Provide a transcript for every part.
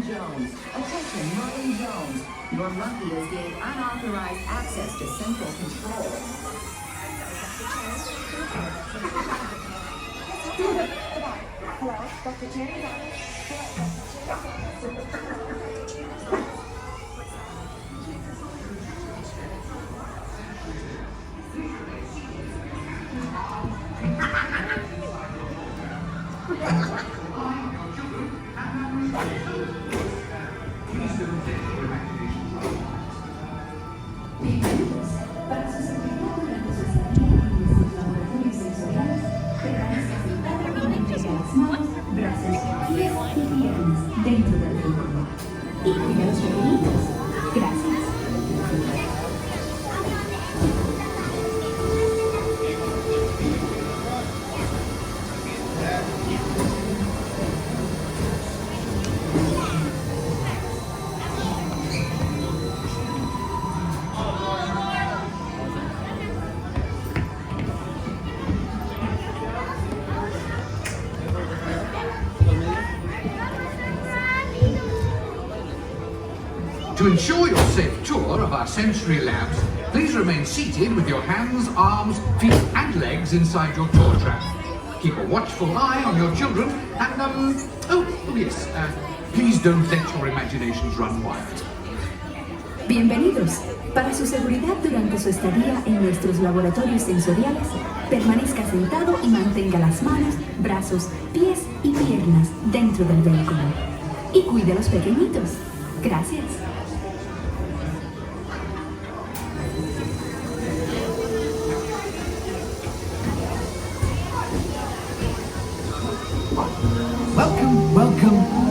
Jones. Attention, Merlin Jones. Your monkey has gained unauthorized access to central control. Hello, Dr. Cherry. Dentro del vehículo. Y cuida los pequeñitos. Gracias. To ensure your safe tour of our sensory labs, please remain seated with your hands, arms, feet and legs inside your tour trap. Keep a watchful eye on your children and, please don't let your imaginations run wild. Bienvenidos. Para su seguridad durante su estadía en nuestros laboratorios sensoriales, permanezca sentado y mantenga las manos, brazos, pies y piernas dentro del vehículo. Y cuide a los pequeñitos. Gracias.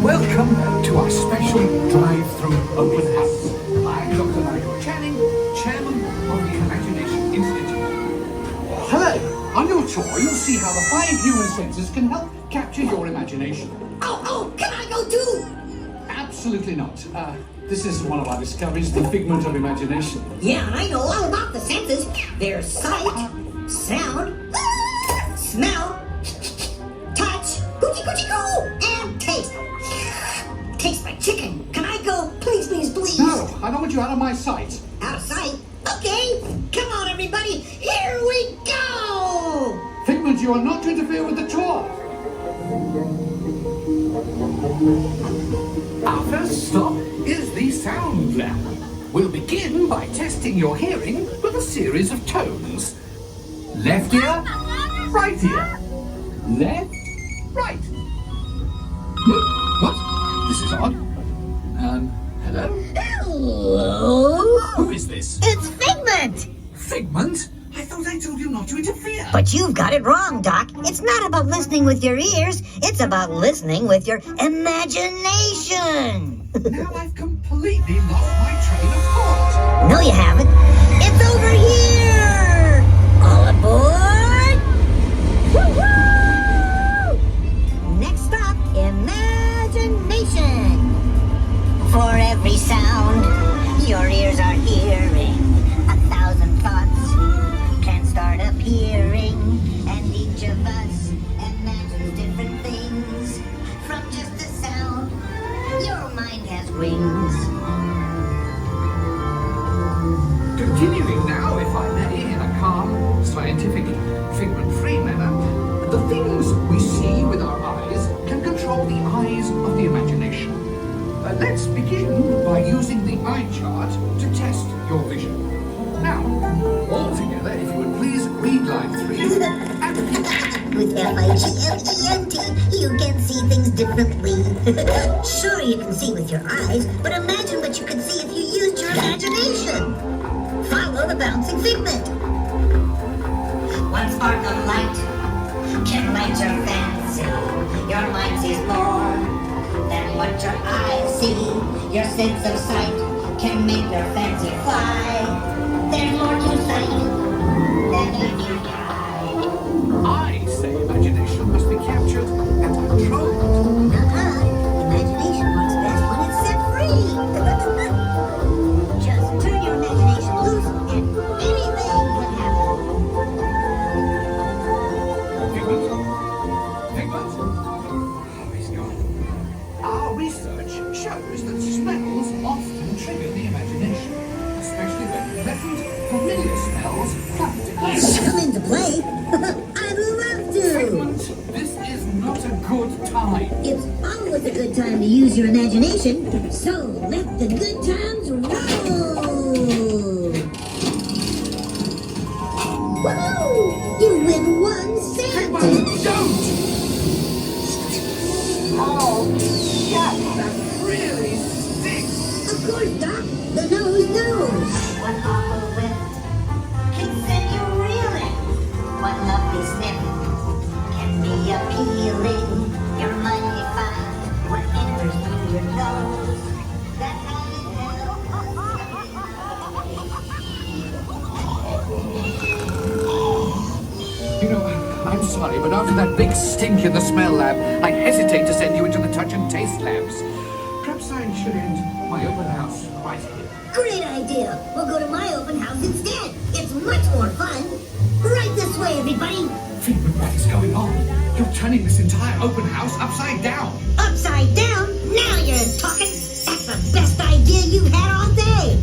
Welcome to our special drive-through open house. I'm Dr. Michael Channing, Chairman of the Imagination Institute. Hello! On your tour, you'll see how the 5 human senses can help capture your imagination. Oh, can I go too? Absolutely not. This is one of our discoveries, the figment of imagination. Yeah, I know all about the senses. There's sight, sound, smell, touch, coochie-coochie-coo, and taste. Taste my chicken. Can I go? Please, please, please. No, I don't want you out of my sight. Out of sight? Okay. Come on, everybody. Here we go. Figment, you are not to interfere with the tour. Our first stop is the sound lab. We'll begin by testing your hearing with a series of tones. Left ear, right ear. Left, right. What? This is odd. Hello? Hello? Who is this? It's Figment. Figment? I thought I told you not to interfere. But you've got it wrong, Doc. It's not about listening with your ears. It's about listening with your imagination. Now I've completely lost my train of thought. No, you haven't. It's over here. All aboard. Woo-hoo! Next stop, imagination. For every sound your ears are hearing, 1,000 thoughts can start appearing. scientific, figment-free manner, the things we see with our eyes can control the eyes of the imagination. Let's begin by using the eye chart to test your vision. Now, all together, if you would please read line 3 and With FIGMENT, you can see things differently. Sure, you can see with your eyes, but imagine what you could see if you used your imagination. Follow the bouncing figment. One spark of light can light your fancy. Your mind sees more than what your eyes see. Your sense of sight can make your fancy fly. There's more to sight than meets your eye. I say imagination must be captured and controlled. Imagination works best when it's set free. Just turn your imagination loose and anything can happen. Figment? Oh, he's gone. Our research shows that smells often trigger the imagination, especially when pleasant, familiar smells come to play. Come into play? I'd love to. Figment, this is not a good time. It's always a good time to use your imagination, so let the good times roll. Woohoo! You win 1 cent. Figment, don't! Oh, yeah, that really stinks. Of course, Doc. The nose knows. One awful whiff can send you reeling. One lovely sniff can be appealing. You're mighty fine what enters through your nose. That's how you You know, I'm sorry, but after that big stink in the smell lab, I hesitate to send you into the touch and taste labs. Perhaps I should end my open house right here. Great idea. We'll go to my open house instead. It's much more fun. Right this way, everybody. Figment, what is going on? You're turning this entire open house upside down. Upside down? Now you're talking. That's the best idea you've had all day.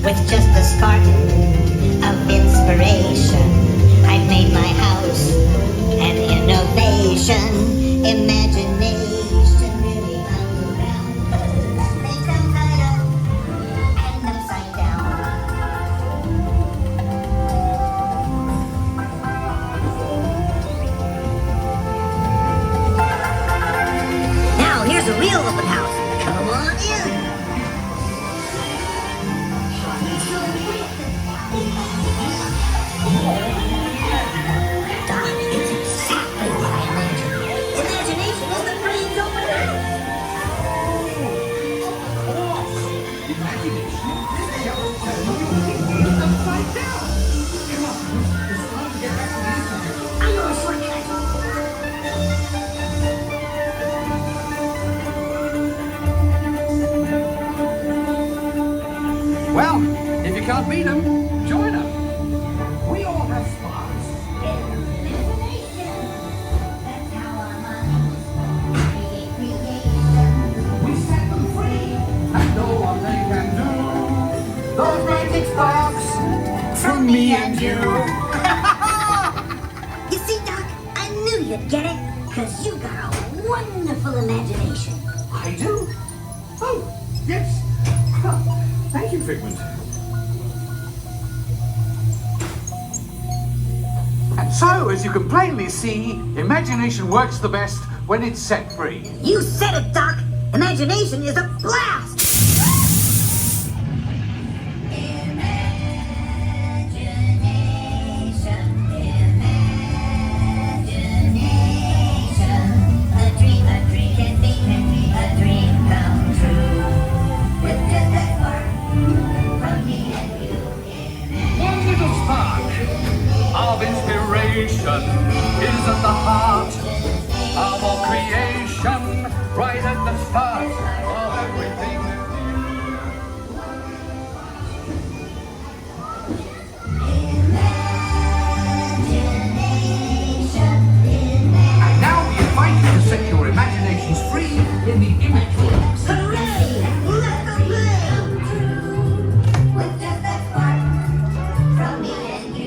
With just a spark of inspiration, I've made my house an innovation. Imagination really underground. Make them tied up and upside down. Now here's a real open house. Come on in. Doc, it's exactly what I imagined. Imagination is the brain's open house. Imagination is just turning your thinking upside down. Come on, it's time to get back to the interview. I know a shortcut. Well, if you can't beat them, join them. We all have sparks. That's how our minds create creation. We set them free, and know what they can do. Those magic sparks from me and you. You see, Doc, I knew you'd get it, because you got a wonderful imagination. I do? Oh, yes. Thank you, Figment. And so, as you can plainly see, imagination works the best when it's set free. You said it, Doc. Imagination is a blast. A dream can be a dream come true. With just a spark from me and you. One little spark of inspiration is at the heart of our creation, right at the start of everything. And now we invite you to set your imaginations free in the image world. Hooray! Let's go play. With just a spark from me and you.